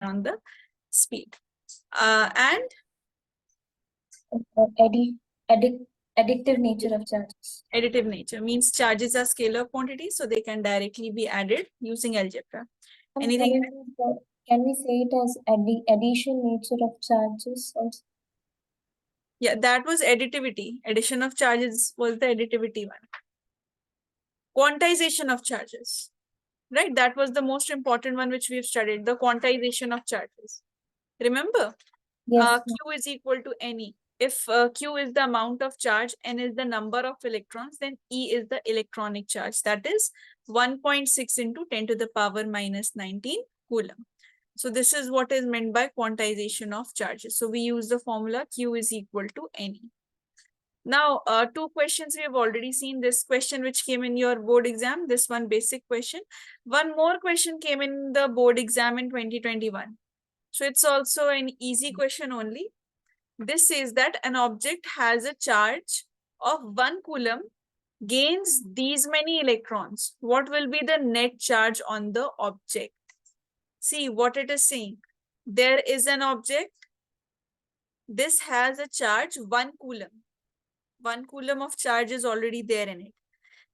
on the speed. And Additive nature of charges. additive nature means charges are scalar quantities, so they can directly be added using algebra. Anything? Can we say it as addition nature of charges also? Yeah, that was additivity. Addition of charges was the additivity one. Quantization of charges, right? That was the most important one which we've studied, the quantization of charges. Remember, Yes. Q is equal to NE. If Q is the amount of charge, N is the number of electrons, then E is the electronic charge. That is 1.6 into 10 to the power minus 19 Coulomb. So this is what is meant by quantization of charges. So we use the formula Q is equal to NE. Now, two questions we have already seen. This question which came in your board exam, this one basic question. One more question came in the board exam in 2021. So it's also an easy question only. This says that an object has a charge of 1 coulomb, gains these many electrons. What will be the net charge on the object? See what it is saying. There is an object. This has a charge 1 coulomb. 1 coulomb of charge is already there in it.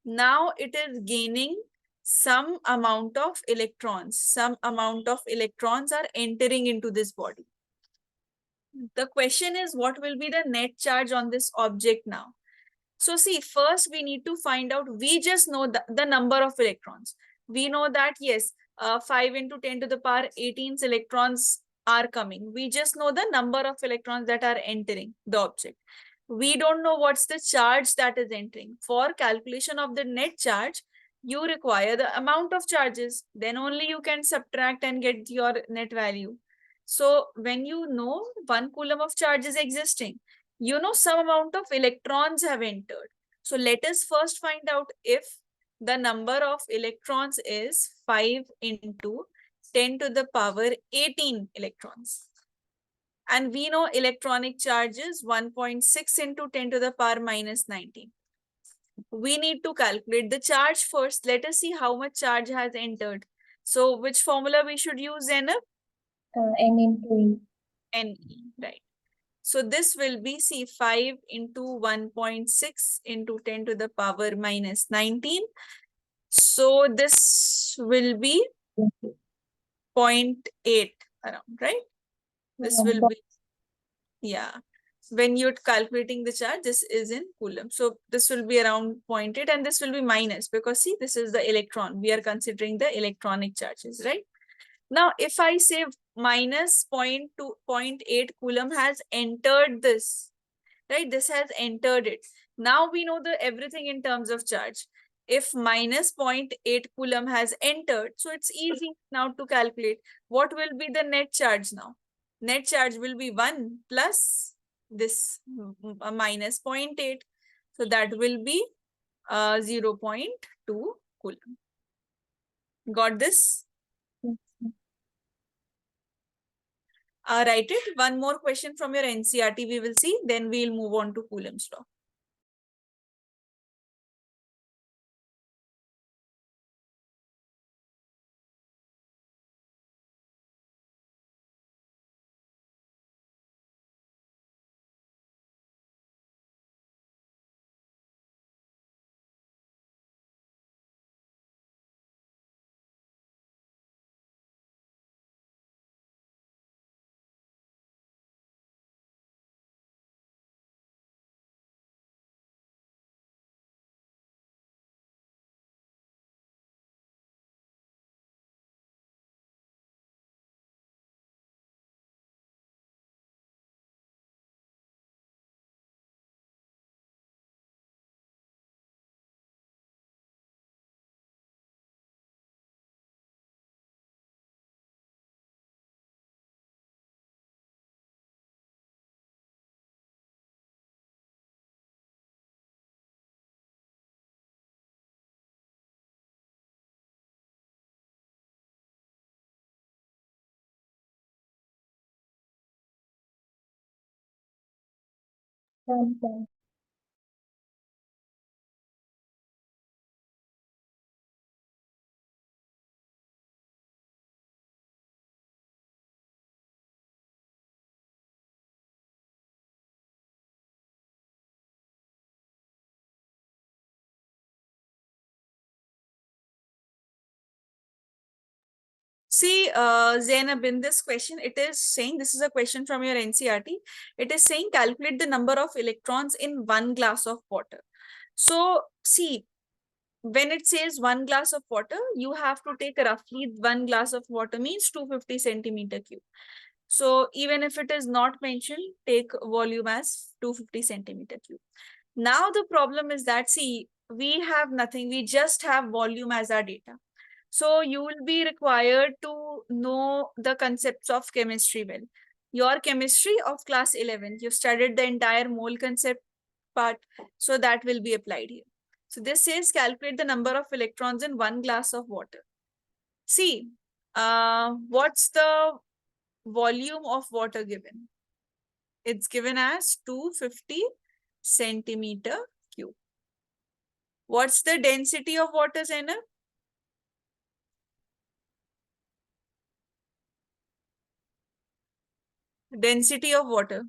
Now it is gaining some amount of electrons. Some amount of electrons are entering into this body. The question is, what will be the net charge on this object now? So see, first we need to find out, we just know the number of electrons. We know that, yes, 5 into 10 to the power 18 electrons are coming. We just know the number of electrons that are entering the object. We don't know what's the charge that is entering. For calculation of the net charge, you require the amount of charges. Then only you can subtract and get your net value. So when you know 1 coulomb of charge is existing, you know some amount of electrons have entered. So let us first find out if the number of electrons is 5 into 10 to the power 18 electrons. And we know electronic charge is 1.6 into 10 to the power minus 19. We need to calculate the charge first. Let us see how much charge has entered. So which formula we should use, Zainab? N into E. NE, right. So this will be C5 into 1.6 into 10 to the power minus 19. So this will be 0.8 around, right? This will be, yeah. When you're calculating the charge, this is in Coulomb. So this will be around 0.8 and this will be minus because see, this is the electron. We are considering the electronic charges, right? Now, if I say minus 0.8 Coulomb has entered this, right? This has entered it. Now we know the everything in terms of charge. If minus 0.8 Coulomb has entered, so it's easy now to calculate. What will be the net charge now? Net charge will be 1 plus this minus 0.8. So that will be 0.2 Coulomb. Got this? Write it. One more question from your NCRT we will see. Then we'll move on to Coulomb's law. See, Zainab, in this question, it is saying, this is a question from your NCRT. It is saying calculate the number of electrons in 1 glass of water. So, see, when it says 1 glass of water, you have to take roughly 1 glass of water means 250 centimeter cube. So, even if it is not mentioned, take volume as 250 centimeter cube. Now, the problem is that, see, we have nothing. We just have volume as our data. So you will be required to know the concepts of chemistry well. Your chemistry of class 11, you studied the entire mole concept part, so that will be applied here. So this says calculate the number of electrons in 1 glass of water. See, what's the volume of water given? It's given as 250 centimeter cube. What's the density of water, Zainab? Density of water.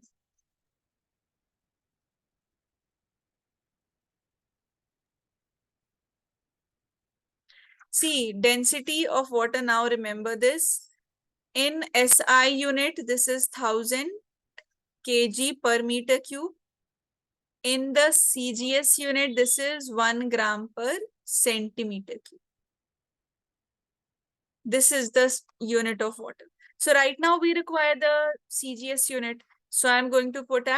See, density of water, now remember this. In SI unit, this is 1000 kg per meter cube. In the CGS unit, this is 1 gram per centimeter cube. This is the unit of water. So right now we require the CGS unit. So I'm going to put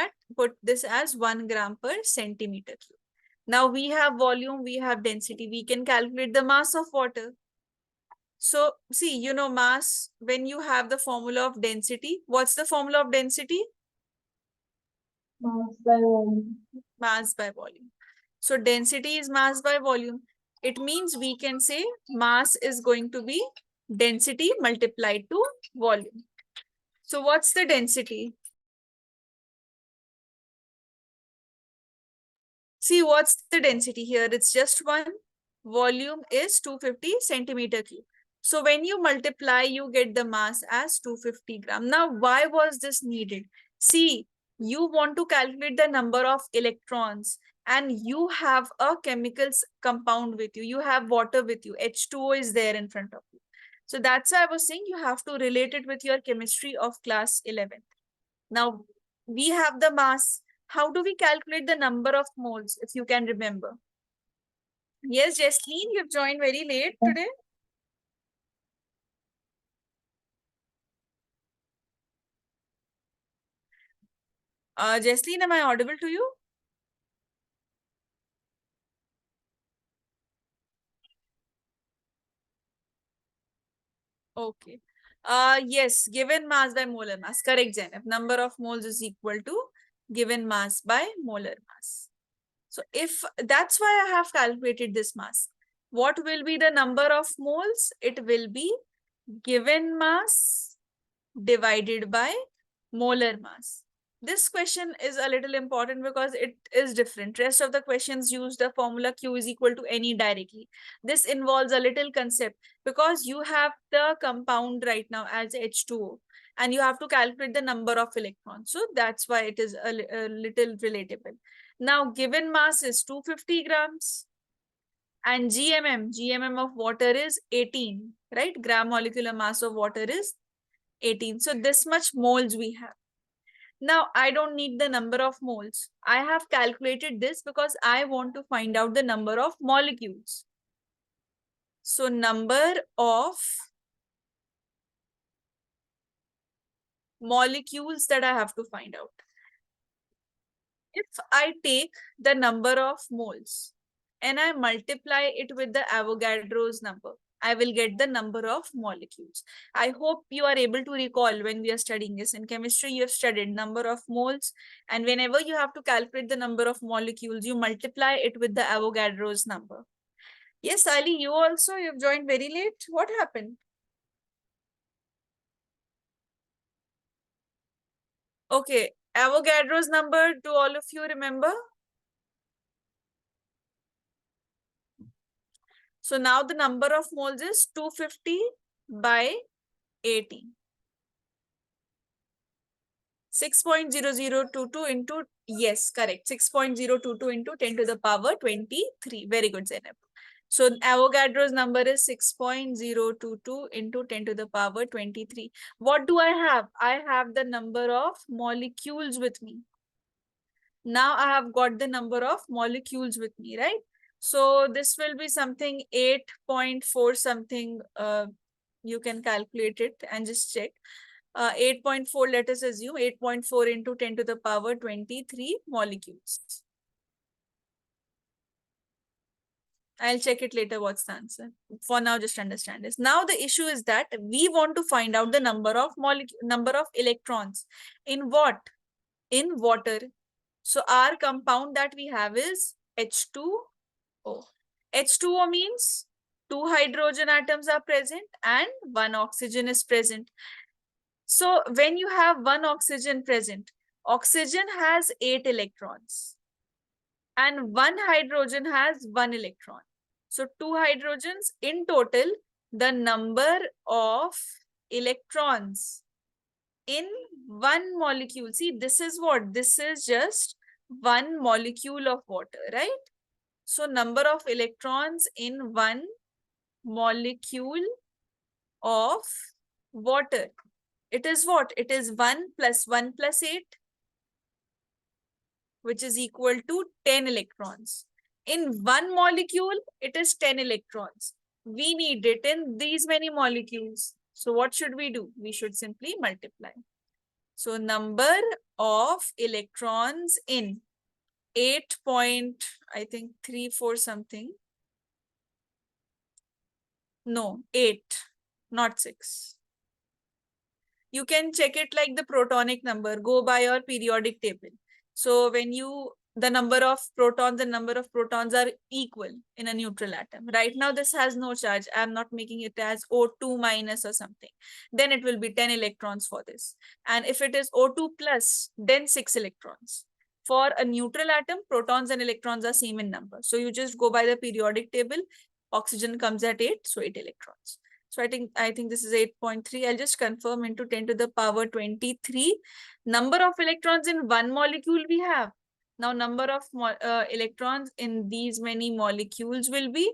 this as 1 gram per centimeter cube. Now we have volume, we have density. We can calculate the mass of water. So see, you know, mass, when you have the formula of density, what's the formula of density? Mass by volume. Mass by volume. So density is mass by volume. It means we can say mass is going to be density multiplied to volume. So what's the density? See, what's the density here? It's just 1. Volume is 250 centimeter cube. So when you multiply, you get the mass as 250 gram. Now, why was this needed? See, you want to calculate the number of electrons and you have a chemicals compound with you. You have water with you. H2O is there in front of you. So that's why I was saying you have to relate it with your chemistry of class 11. Now, we have the mass. How do we calculate the number of moles, if you can remember? Yes, Jesleen, you've joined very late today. Jesleen, am I audible to you? Okay. Yes, given mass by molar mass. Correct, Jainab. Number of moles is equal to given mass by molar mass. So if that's why I have calculated this mass. What will be the number of moles? It will be given mass divided by molar mass. This question is a little important because it is different. Rest of the questions use the formula Q is equal to NE directly. This involves a little concept because you have the compound right now as H2O and you have to calculate the number of electrons. So that's why it is a little relatable. Now, given mass is 250 grams and GMM of water is 18, right? Gram molecular mass of water is 18. So this much moles we have. Now, I don't need the number of moles. I have calculated this because I want to find out the number of molecules. So number of molecules that I have to find out. If I take the number of moles and I multiply it with the Avogadro's number, I will get the number of molecules. I hope you are able to recall when we are studying this. In chemistry, you have studied number of moles. And whenever you have to calculate the number of molecules, you multiply it with the Avogadro's number. Yes, Ali, you also, you've joined very late. What happened? Okay, Avogadro's number, do all of you remember? So now the number of moles is 250 by 80. 6.0022 into, yes, correct. 6.022 into 10 to the power 23. Very good, Zainab. So Avogadro's number is 6.022 into 10 to the power 23. What do I have? I have the number of molecules with me. Now I have got the number of molecules with me, right? So this will be something 8.4 something. You can calculate it and just check. 8.4, let us assume 8.4 into 10 to the power 23 molecules. I'll check it later what's the answer. For now, just understand this. Now the issue is that we want to find out the number of electrons. In what? In water. So our compound that we have is H2O. H2O means 2 hydrogen atoms are present and 1 oxygen is present. So when you have 1 oxygen present, oxygen has 8 electrons and 1 hydrogen has 1 electron. So 2 hydrogens in total, the number of electrons in 1 molecule. See, this is what? This is just 1 molecule of water, right? So number of electrons in 1 molecule of water. It is what? It is 1 plus 1 plus 8, which is equal to 10 electrons. In 1 molecule, it is 10 electrons. We need it in these many molecules. So what should we do? We should simply multiply. So number of electrons in 8 point, I think 3, 4 something. No, 8, not 6. You can check it like the protonic number. Go by your periodic table. So when the number of protons and number of protons are equal in a neutral atom. Right now, this has no charge. I'm not making it as O2 minus or something. Then it will be 10 electrons for this. And if it is O2 plus, then 6 electrons. For a neutral atom, protons and electrons are same in number. So you just go by the periodic table. Oxygen comes at 8, so 8 electrons. So I think this is 8.3. I'll just confirm into 10 to the power 23. Number of electrons in 1 molecule we have. Now number of electrons in these many molecules will be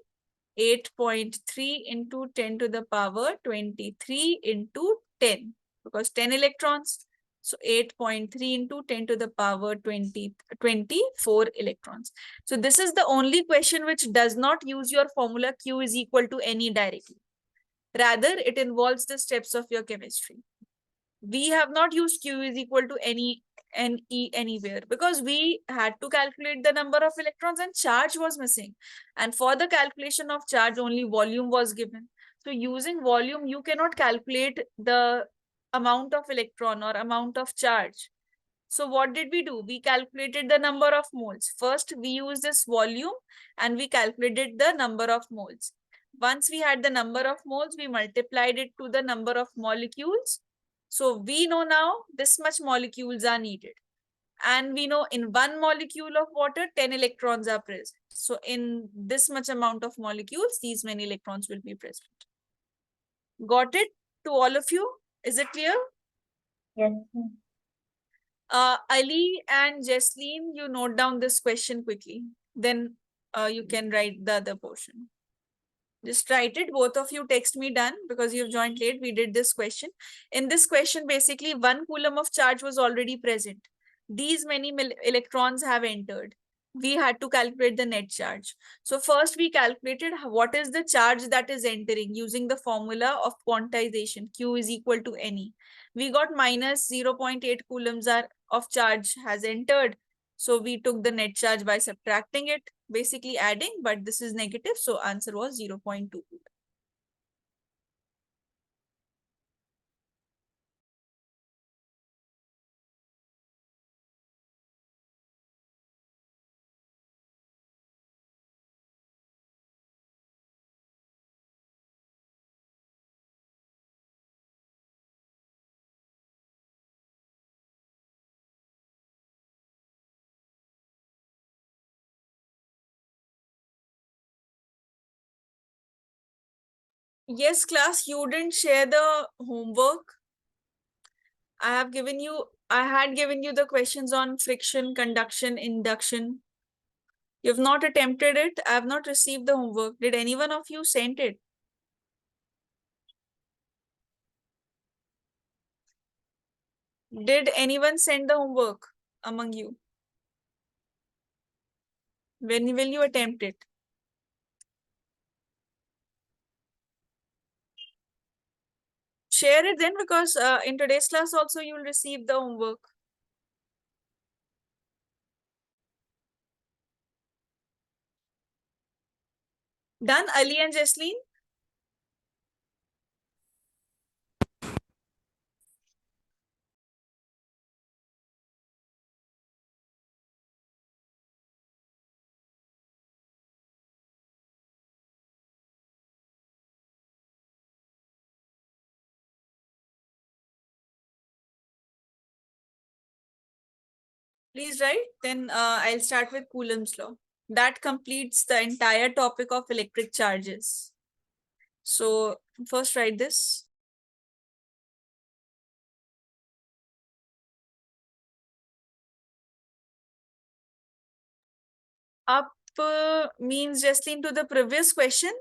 8.3 into 10 to the power 23 into 10. Because 10 electrons. So 8.3 into 10 to the power 24 electrons. So this is the only question which does not use your formula Q is equal to any directly. Rather, it involves the steps of your chemistry. We have not used Q is equal to any E anywhere because we had to calculate the number of electrons and charge was missing. And for the calculation of charge, only volume was given. So using volume, you cannot calculate the amount of electron or amount of charge. So what did we do? We calculated the number of moles. First, we used this volume and we calculated the number of moles. Once we had the number of moles, we multiplied it to the number of molecules. So we know now this much molecules are needed. And we know in 1 molecule of water, 10 electrons are present. So in this much amount of molecules, these many electrons will be present. Got it to all of you? Is it clear? Yes. Ali and Jesleen, you note down this question quickly. Then you can write the other portion. Just write it. Both of you text me done because you've joined late. We did this question. In this question, basically 1 coulomb of charge was already present. These many electrons have entered. We had to calculate the net charge. So first we calculated what is the charge that is entering using the formula of quantization. Q is equal to NE. We got minus 0.8 coulombs of charge has entered. So we took the net charge by subtracting it, basically adding, but this is negative. So answer was 0.2. Yes, class, you didn't share the homework. I had given you the questions on friction, conduction, induction. You have not attempted it. I have not received the homework. Did any one of you send it? Did anyone send the homework among you? When will you attempt it? Share it then, because in today's class also you will receive the homework. Done, Ali and Jesleen? Please write. Then I'll start with Coulomb's law. That completes the entire topic of electric charges. So first write this. Up means just into the previous question.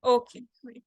Okay, wait.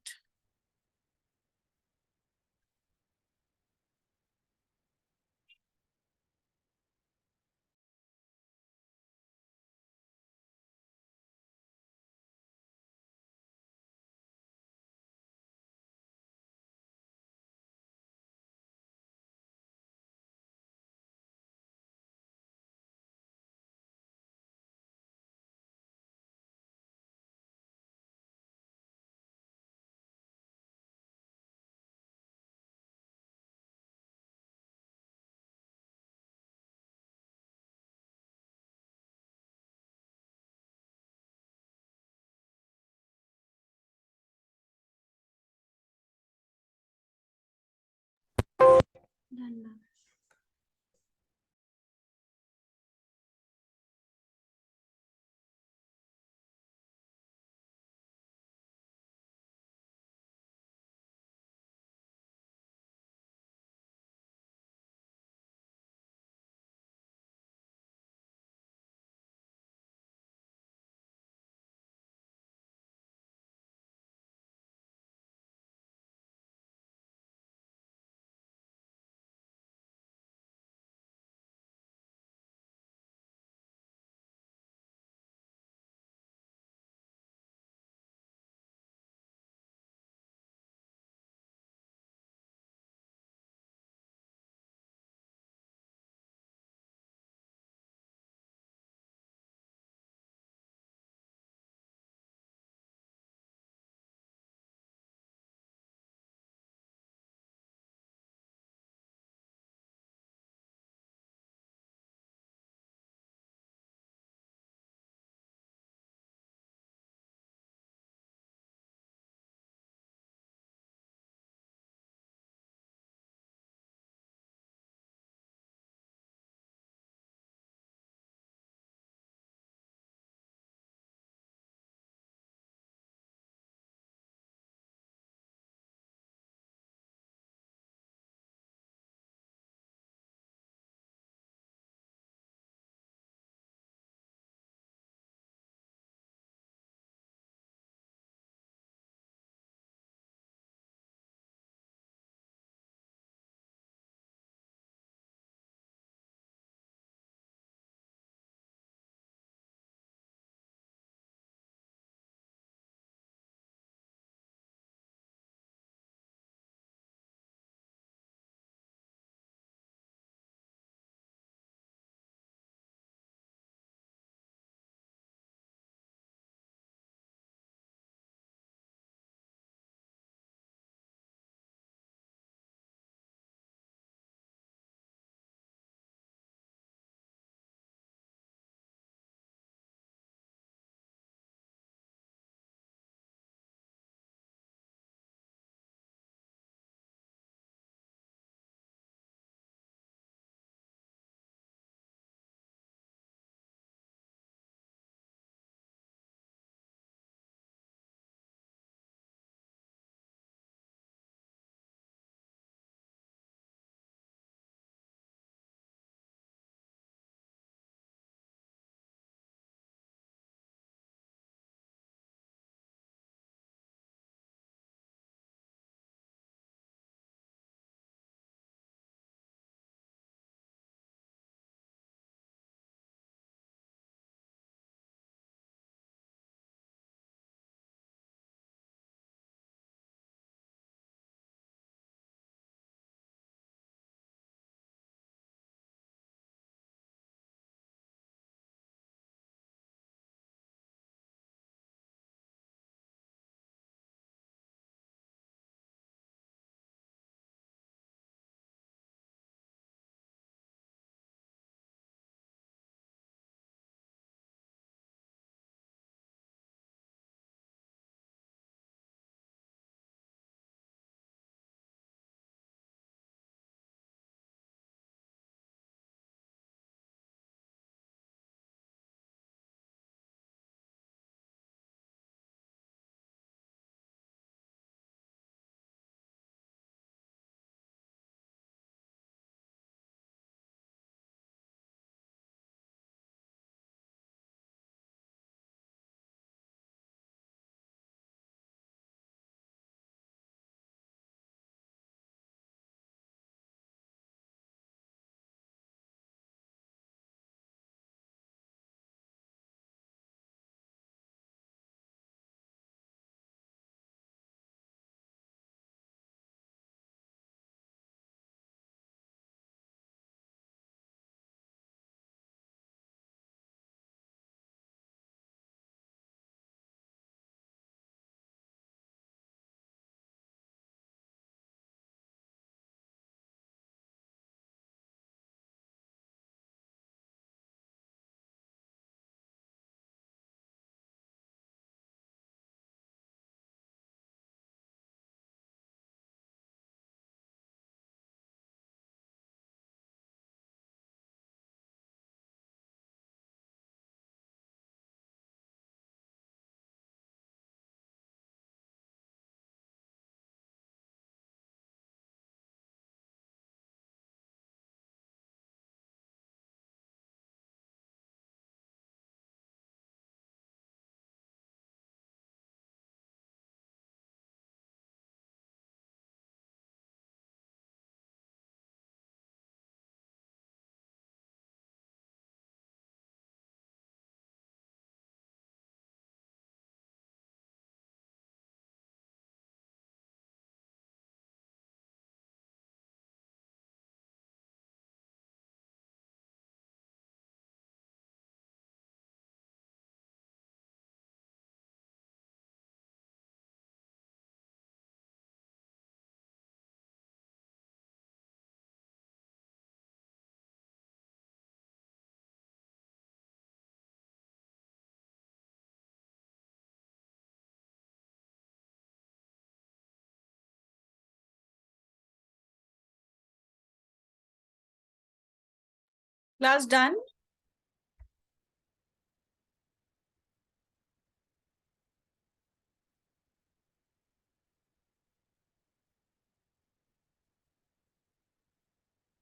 Class done?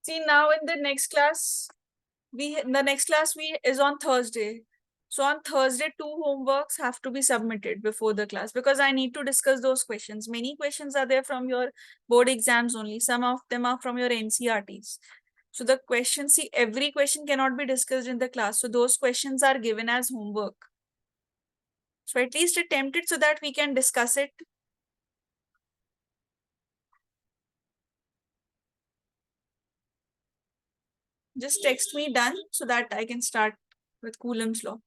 See, now in the next class, the next class we is on Thursday. So on Thursday, 2 homeworks have to be submitted before the class because I need to discuss those questions. Many questions are there from your board exams only. Some of them are from your NCRTs. So the question, see, every question cannot be discussed in the class. So those questions are given as homework. So at least attempt it so that we can discuss it. Just text me done so that I can start with Coulomb's law.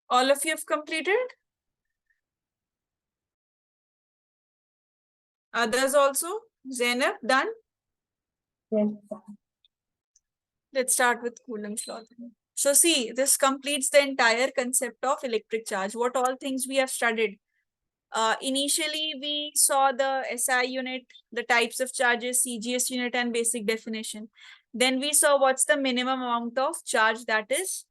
All of you have completed? Others also? Zainab, done? Yes. Let's start with Coulomb's law. So see, this completes the entire concept of electric charge. What all things we have studied. Initially, we saw the SI unit, the types of charges, CGS unit, and basic definition. Then we saw what's the minimum amount of charge that is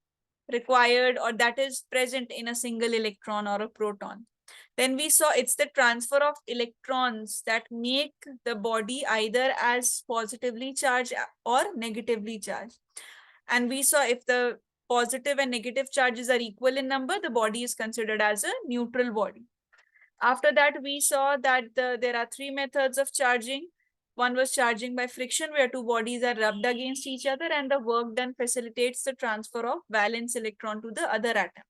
required or that is present in a single electron or a proton. Then we saw it's the transfer of electrons that make the body either as positively charged or negatively charged. And we saw if the positive and negative charges are equal in number, the body is considered as a neutral body. After that, we saw that there are 3 methods of charging. One was charging by friction, where two bodies are rubbed against each other, and the work done facilitates the transfer of valence electron to the other atom.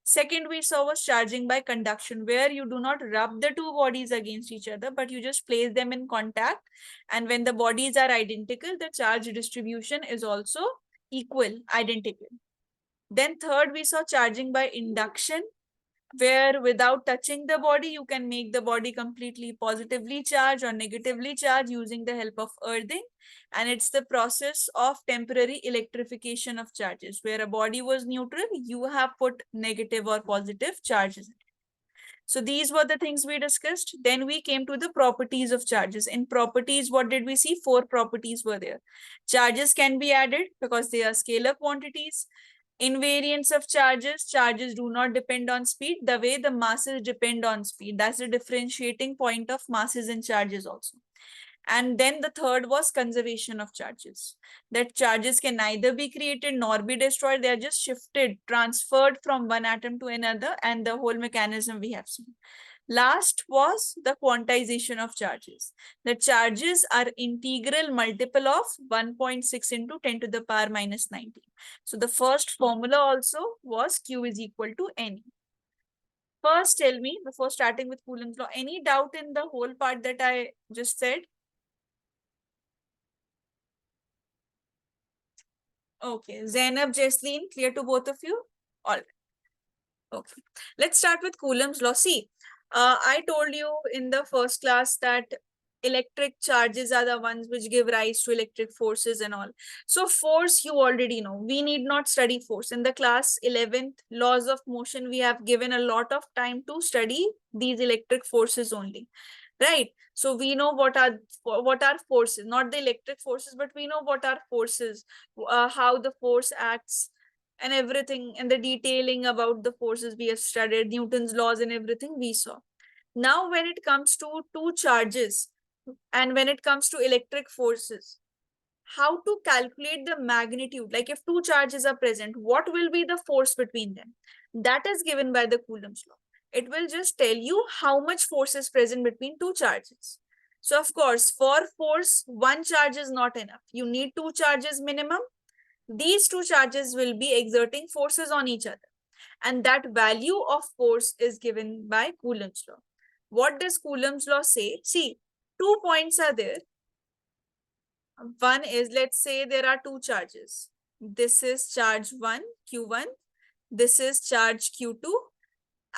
Second, we saw was charging by conduction, where you do not rub the two bodies against each other, but you just place them in contact. And when the bodies are identical, the charge distribution is also equal, identical. Then third, we saw charging by induction, where without touching the body, you can make the body completely positively charged or negatively charged using the help of earthing. And it's the process of temporary electrification of charges, where a body was neutral, you have put negative or positive charges. So these were the things we discussed. Then we came to the properties of charges. In properties, what did we see? 4 properties were there. Charges can be added because they are scalar quantities. Invariance of charges. Charges do not depend on speed the way the masses depend on speed. That's the differentiating point of masses and charges also. And then the third was conservation of charges. That charges can neither be created nor be destroyed. They are just shifted, transferred from one atom to another, and the whole mechanism we have seen. Last was the quantization of charges. The charges are integral multiple of 1.6 into 10 to the power minus 19. So the first formula also was Q is equal to N. First, tell me, before starting with Coulomb's law, any doubt in the whole part that I just said? Okay, Zainab, Jesleen, clear to both of you? All right. Okay, let's start with Coulomb's law. See, I told you in the first class that electric charges are the ones which give rise to electric forces and all. So force, you already know. We need not study force. In the class 11th, laws of motion, we have given a lot of time to study these electric forces only, right? So we know what are forces, not the electric forces, but we know what are forces, how the force acts, and everything, and the detailing about the forces we have studied, Newton's laws and everything we saw. Now, when it comes to two charges and when it comes to electric forces, how to calculate the magnitude, like if two charges are present, what will be the force between them? That is given by the Coulomb's law. It will just tell you how much force is present between two charges. So of course, for force, one charge is not enough. You need two charges minimum. These two charges will be exerting forces on each other. And that value of force is given by Coulomb's law. What does Coulomb's law say? See, 2 points are there. One is, let's say there are two charges. This is charge 1, Q1. This is charge Q2.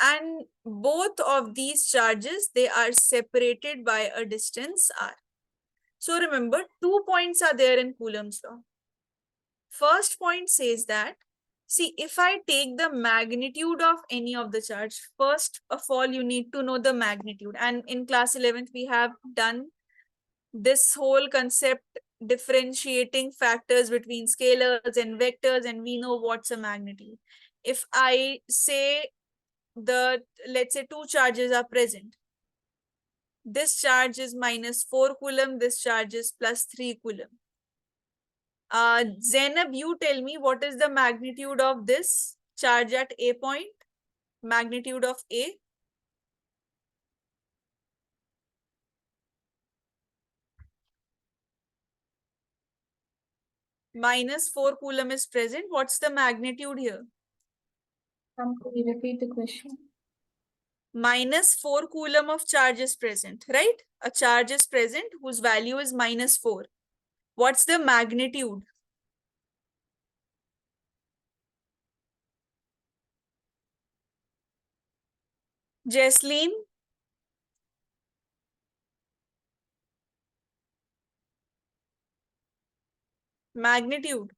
And both of these charges, they are separated by a distance r. So remember, 2 points are there in Coulomb's law. First point says that, see, if I take the magnitude of any of the charge, first of all, you need to know the magnitude. And in class 11th, we have done this whole concept differentiating factors between scalars and vectors, and we know what's a magnitude. If I say let's say two charges are present. This charge is minus 4 Coulomb, this charge is plus 3 Coulomb. Zainab, you tell me what is the magnitude of this charge at A point? Magnitude of A? Minus 4 Coulomb is present. What's the magnitude here? Could you repeat the question? Minus 4 Coulomb of charge is present, right? A charge is present whose value is minus 4. What's the magnitude? Jesleen? Magnitude?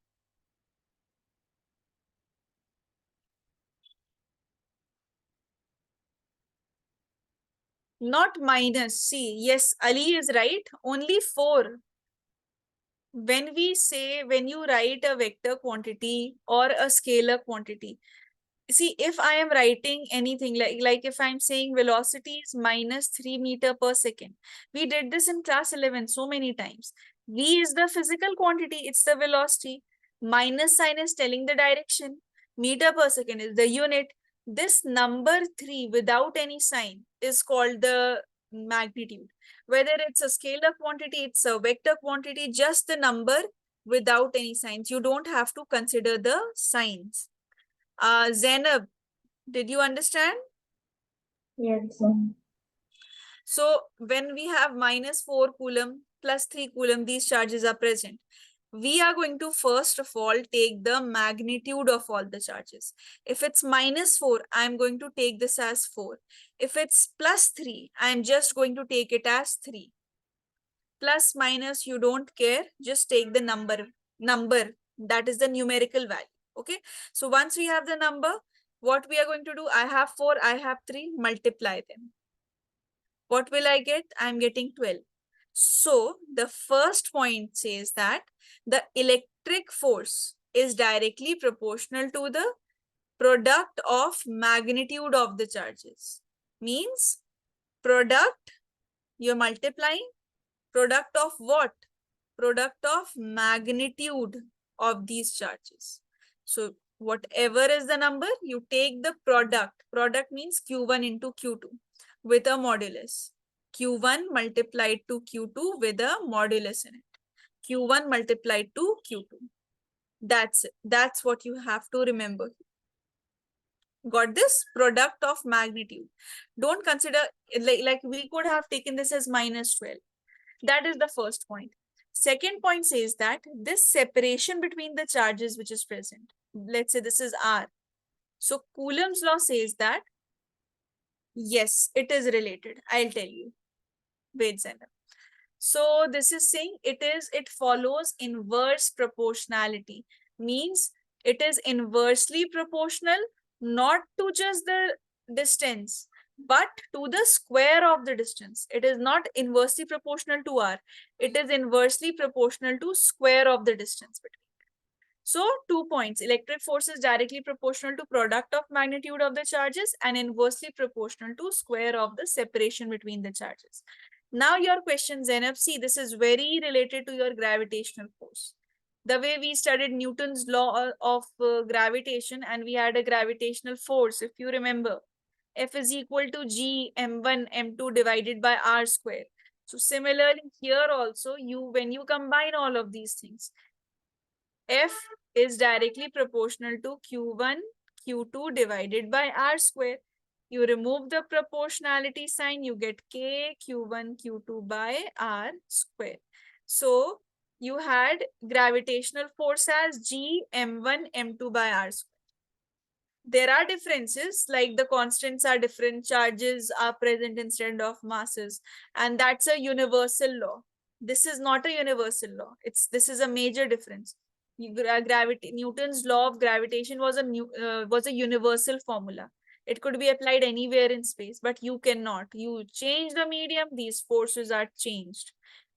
Not minus. See, yes, Ali is right. Only 4. When you write a vector quantity or a scalar quantity, see, if I am writing anything like if I'm saying velocity is minus 3 meter per second, we did this in class 11 so many times. V is the physical quantity, it's the velocity. Minus sign is telling the direction. Meter per second is the unit. This number 3 without any sign is called the magnitude. Whether it's a scalar quantity, it's a vector quantity, just the number without any signs. You don't have to consider the signs. Zainab, did you understand? Yes. So when we have minus 4 Coulomb plus 3 Coulomb, these charges are present. We are going to first of all take the magnitude of all the charges. If it's minus 4, I'm going to take this as 4. If it's plus 3, I'm just going to take it as 3. Plus, minus, you don't care. Just take the number. That is the numerical value. Okay. So once we have the number, what we are going to do, I have 4, I have 3, multiply them. What will I get? I'm getting 12. So the first point says that the electric force is directly proportional to the product of magnitude of the charges. Means product, you're multiplying. Product of what? Product of magnitude of these charges. So whatever is the number, you take the product. Product means Q1 into Q2 with a modulus. Q1 multiplied to Q2 with a modulus in it. Q1 multiplied to Q2. That's it. That's what you have to remember. Got this? Product of magnitude. Don't consider, like we could have taken this as minus 12. That is the first point. Second point says that this separation between the charges which is present, let's say this is R. So Coulomb's law says that, yes, it is related. I'll tell you. Wait, Zainab. So this is saying it follows inverse proportionality. Means it is inversely proportional, not to just the distance, but to the square of the distance. It is not inversely proportional to R. It is inversely proportional to square of the distance between. So 2 points. Electric force is directly proportional to product of magnitude of the charges and inversely proportional to square of the separation between the charges. Now your question, Zainab, see, this is very related to your gravitational force. The way we studied Newton's law of gravitation, and we had a gravitational force, if you remember, F is equal to G m1 m2 divided by R square. So similarly here also, when you combine all of these things, F is directly proportional to Q1, Q2 divided by R square. You remove the proportionality sign, you get K, Q1, Q2 by R square. So you had gravitational force as G, M1, M2 by R square. there are differences, like the constants are different, charges are present instead of masses, and that's a universal law. This is not a universal law. This is a major difference. Gravity, Newton's law of gravitation was a universal formula. It could be applied anywhere in space, but you cannot. You change the medium, these forces are changed.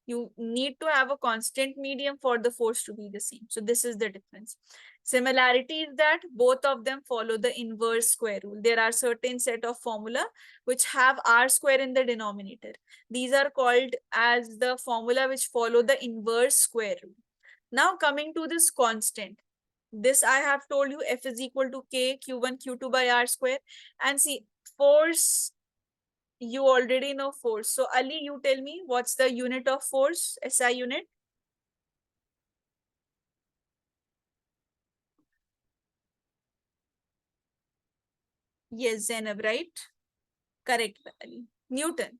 You need to have a constant medium for the force to be the same. So this is the difference. Similarity is that both of them follow the inverse square rule. There are certain set of formula which have r square in the denominator. These are called as the formula which follow the inverse square rule. Now coming to this constant. This I have told you, F is equal to K Q1 Q2 by R square. And see, force, you already know force. So Ali, you tell me what's the unit of force, SI unit? Yes, Zainab, right? Correct, Ali. Newton.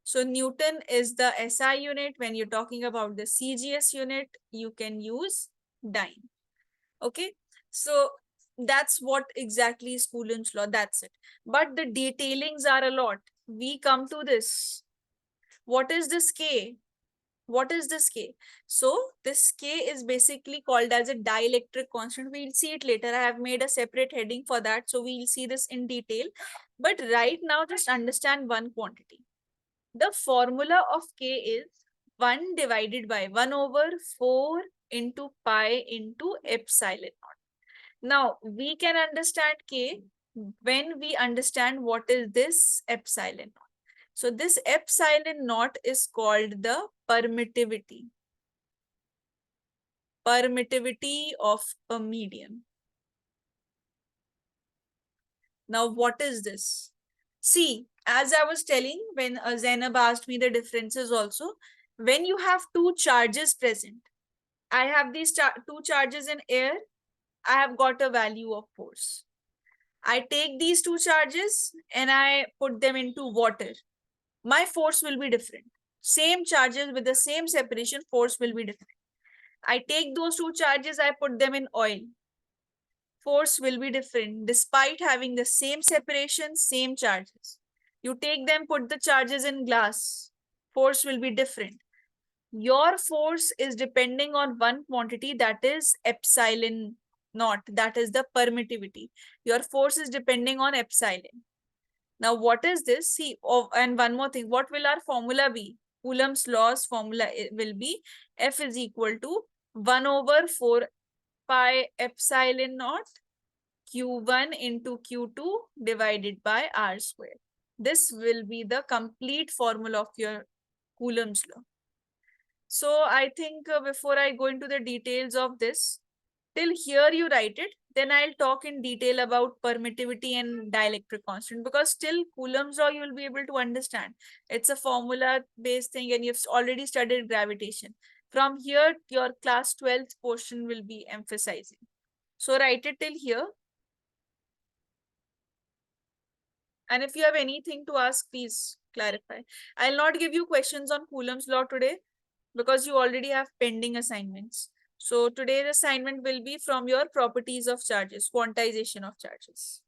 So Newton is the SI unit. When you're talking about the CGS unit, you can use dyne. Okay. So that's what exactly is Coulomb's law. That's it. But the detailings are a lot. We come to this. What is this K? What is this K? So this K is basically called as a dielectric constant. We'll see it later. I have made a separate heading for that. So we'll see this in detail. But right now, just understand one quantity. The formula of K is 1 divided by 1 over 4 into pi into epsilon naught. Now, we can understand K when we understand what is this epsilon naught. So this epsilon naught is called the permittivity. Permittivity of a medium. Now, what is this? See, as I was telling, when Zainab asked me the differences also, when you have two charges present, I have these two charges in air, I have got a value of force. I take these two charges and I put them into water. My force will be different. Same charges with the same separation, force will be different. I take those two charges, I put them in oil. Force will be different despite having the same separation, same charges. You take them, put the charges in glass. Force will be different. Your force is depending on one quantity, that is epsilon naught, that is the permittivity. Your force is depending on epsilon. Now, what is this? See, oh, and one more thing, what will our formula be? Coulomb's law's formula will be F is equal to 1 over 4 pi epsilon naught Q1 into Q2 divided by R square. This will be the complete formula of your Coulomb's law. So I think before I go into the details of this, till here you write it, then I'll talk in detail about permittivity and dielectric constant, because still Coulomb's law you will be able to understand. It's a formula based thing and you've already studied gravitation. From here, your class 12th portion will be emphasizing. So write it till here. And if you have anything to ask, please clarify. I'll not give you questions on Coulomb's law today because you already have pending assignments. So today's assignment will be from your properties of charges, quantization of charges.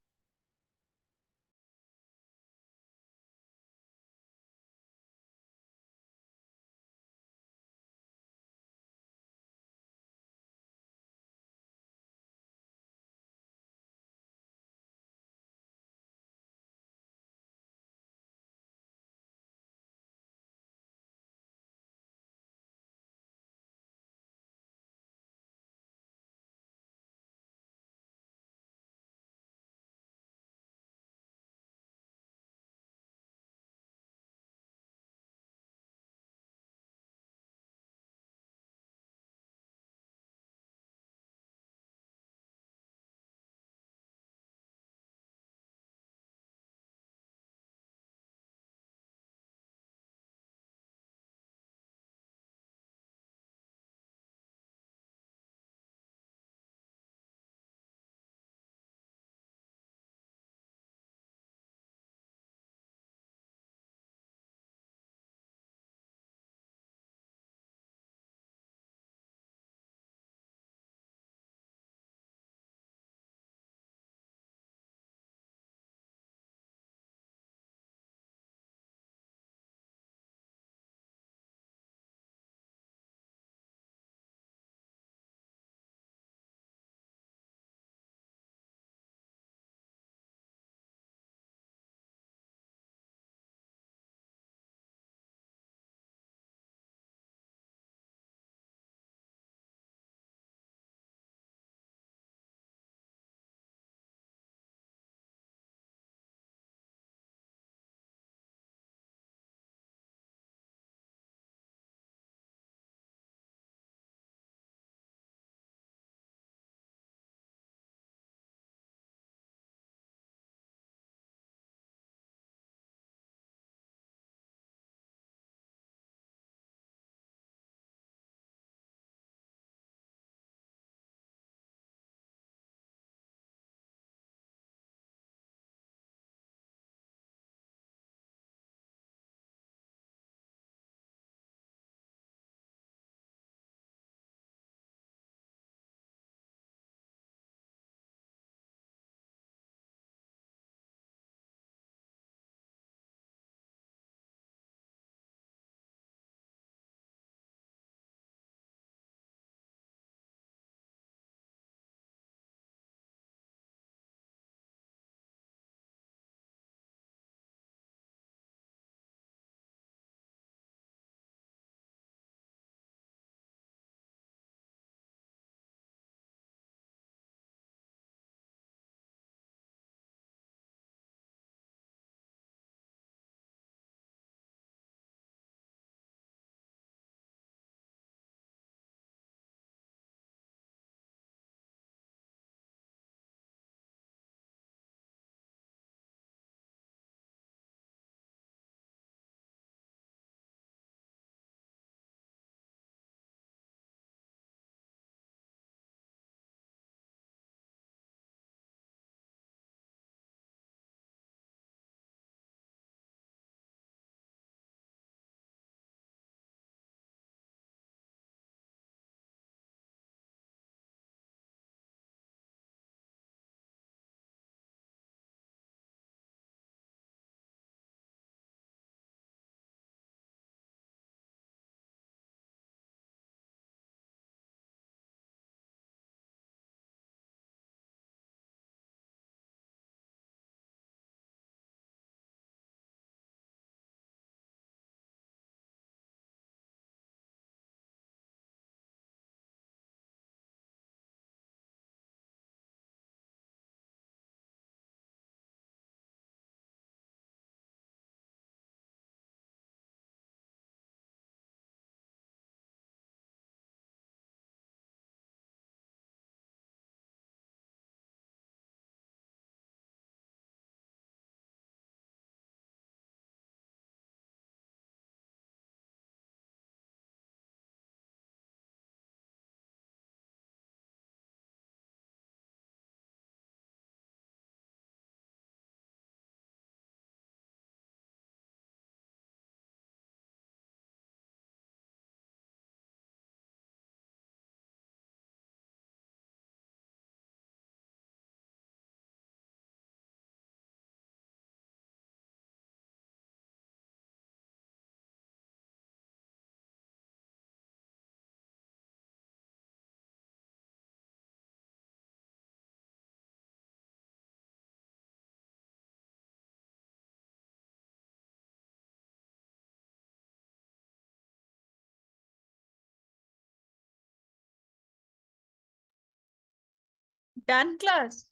Done, class?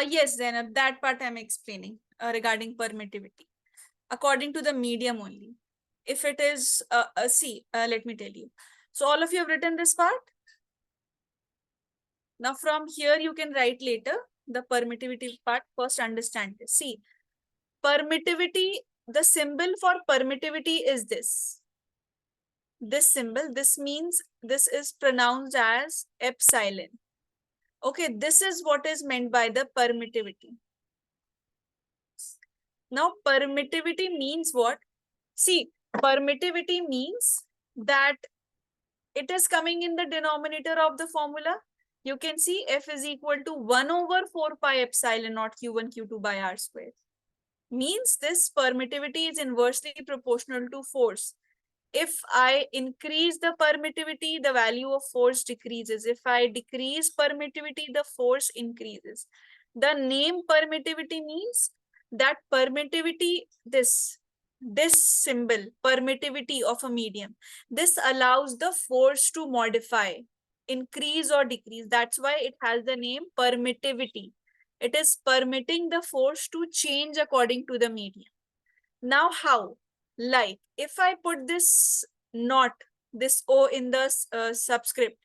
Yes, then that part I'm explaining regarding permittivity. According to the medium only. If it is, let me tell you. So all of you have written this part. Now from here you can write later the permittivity part. First understand this. See, permittivity, the symbol for permittivity is this. This symbol, this means this is pronounced as epsilon. Okay, this is what is meant by the permittivity. Now permittivity means what? See, permittivity means that it is coming in the denominator of the formula. You can see F is equal to 1 over 4 pi epsilon naught Q1 Q2 by R square. Means this permittivity is inversely proportional to force. If I increase the permittivity, the value of force decreases. If I decrease permittivity, the force increases. The name permittivity means that permittivity, this symbol, permittivity of a medium, this allows the force to modify, increase or decrease. That's why it has the name permittivity. It is permitting the force to change according to the medium. Now how? Like if I put this not, this O in the subscript,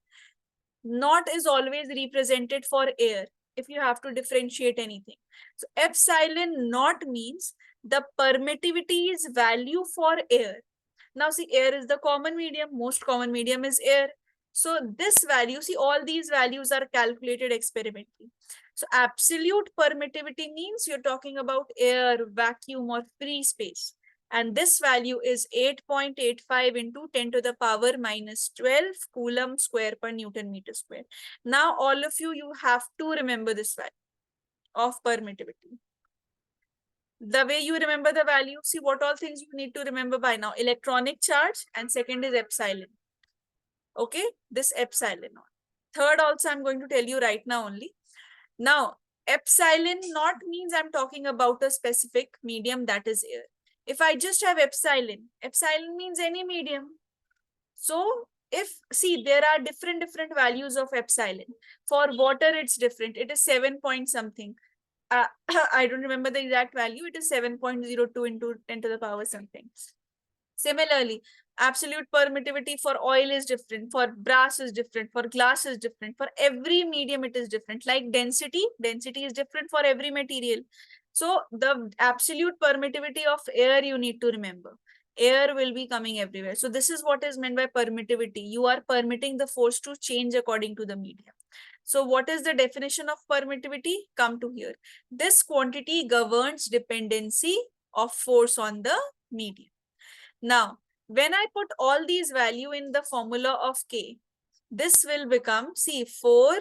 not is always represented for air if you have to differentiate anything. So epsilon not means the permittivity's value for air. Now see, air is the common medium, most common medium is air. So this value, see, all these values are calculated experimentally. So absolute permittivity means you're talking about air, vacuum or free space. And this value is 8.85 into 10 to the power minus 12 Coulomb square per Newton meter square. Now all of you have to remember this value of permittivity. The way you remember the value, see what all things you need to remember by now. Electronic charge and second is epsilon. Okay, this epsilon naught. Third also I'm going to tell you right now only. Now, epsilon naught means I'm talking about a specific medium, that is air. If I just have epsilon, epsilon means any medium. So if, see, there are different values of epsilon. For water, it's different. It is 7 point something. I don't remember the exact value. It is 7.02 into 10 to the power something. Similarly, absolute permittivity for oil is different, for brass is different, for glass is different, for every medium it is different. Like density is different for every material. So the absolute permittivity of air you need to remember. Air will be coming everywhere. So this is what is meant by permittivity. You are permitting the force to change according to the medium. So what is the definition of permittivity? Come to here. This quantity governs dependency of force on the medium. Now, when I put all these value in the formula of K, this will become, see, 4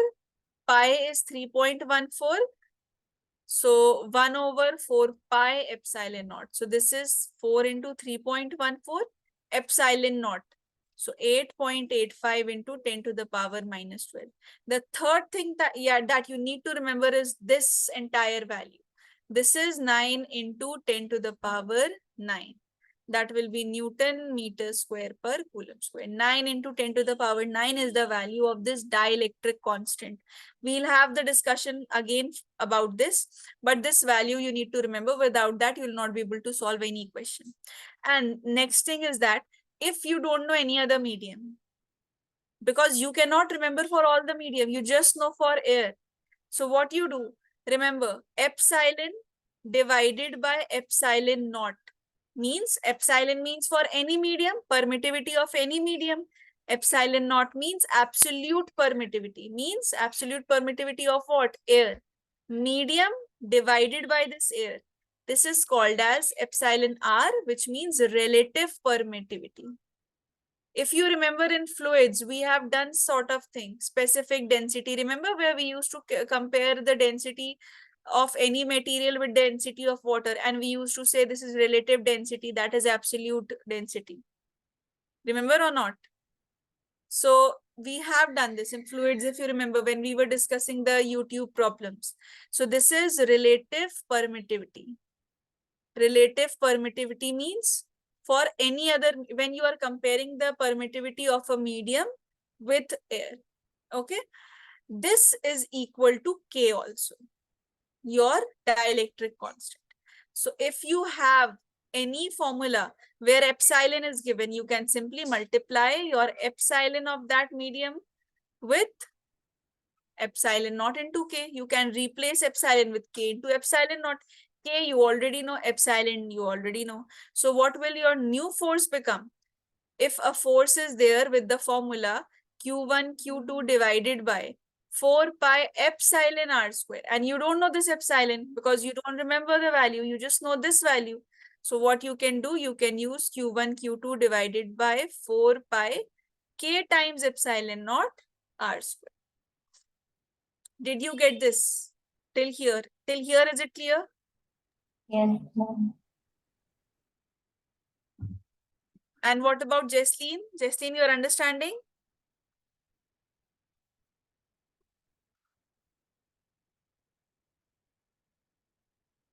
pi is 3.14. So 1 over 4 pi epsilon naught. So this is 4 into 3.14 epsilon naught. So 8.85 into 10 to the power minus 12. The third thing that you need to remember is this entire value. This is 9 into 10 to the power 9. That will be Newton meter square per Coulomb square. 9 into 10 to the power 9 is the value of this dielectric constant. We'll have the discussion again about this, but this value you need to remember. Without that, you will not be able to solve any question. And next thing is that if you don't know any other medium, because you cannot remember for all the medium, you just know for air. So what you do, Remember, epsilon divided by epsilon naught means epsilon means for any medium, permittivity of any medium. Epsilon naught means absolute permittivity, means absolute permittivity of what? Air. Medium divided by this air. This is called as epsilon r, which means relative permittivity. If you remember in fluids, we have done sort of thing, specific density. Remember where we used to compare the density of any material with density of water, and we used to say this is relative density, that is absolute density. Remember or not? So we have done this in fluids, if you remember, when we were discussing the YouTube problems. So this is relative permittivity. Relative permittivity means for any other, when you are comparing the permittivity of a medium with air, okay, this is equal to K also, your dielectric constant. So if you have any formula where epsilon is given, you can simply multiply your epsilon of that medium with epsilon naught into K. You can replace epsilon with K into epsilon naught. K you already know, epsilon you already know. So what will your new force become? If a force is there with the formula Q1 Q2 divided by 4 pi epsilon r square, and you don't know this epsilon because you don't remember the value, you just know this value. So what you can do, you can use Q1 Q2 divided by 4 pi K times epsilon naught r square. Did you get this till here? Till here, is it clear? Yes, ma'am. And what about Jesleen? Jesleen, your understanding?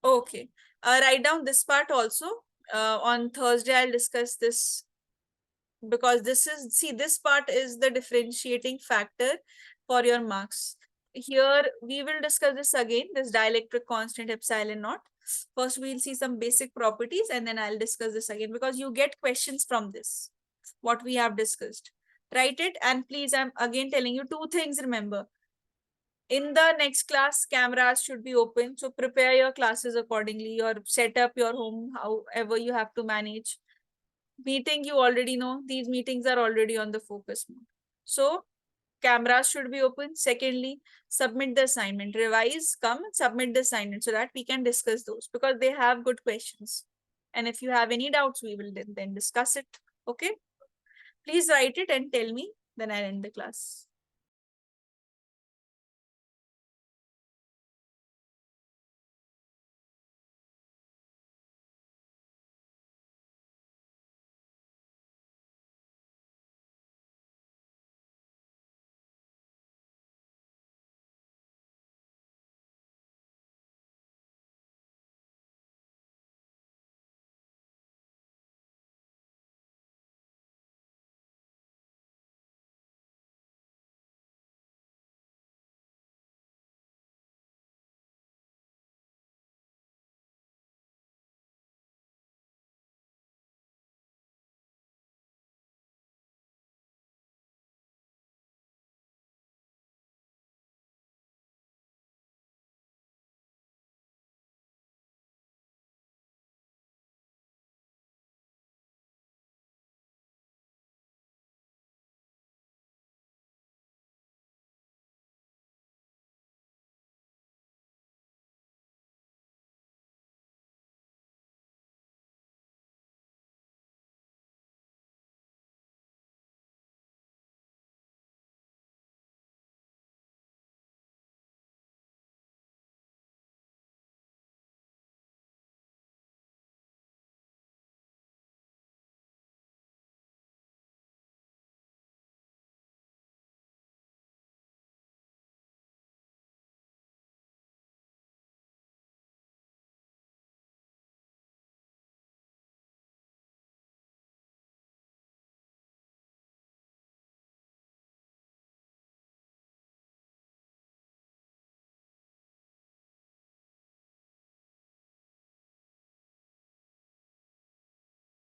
Okay. Write down this part also. On Thursday, I'll discuss this because this is, see, this part is the differentiating factor for your marks. Here, we will discuss this again, this dielectric constant epsilon naught. First, we'll see some basic properties and then I'll discuss this again because you get questions from this, what we have discussed. Write it, and please, I'm again telling you two things, remember. In the next class, cameras should be open. So prepare your classes accordingly or set up your home, however you have to manage. Meeting, you already know, these meetings are already on the focus mode. So cameras should be open. Secondly, submit the assignment. Revise, come, submit the assignment so that we can discuss those because they have good questions. And if you have any doubts, we will then discuss it. Okay? Please write it and tell me, then I'll end the class.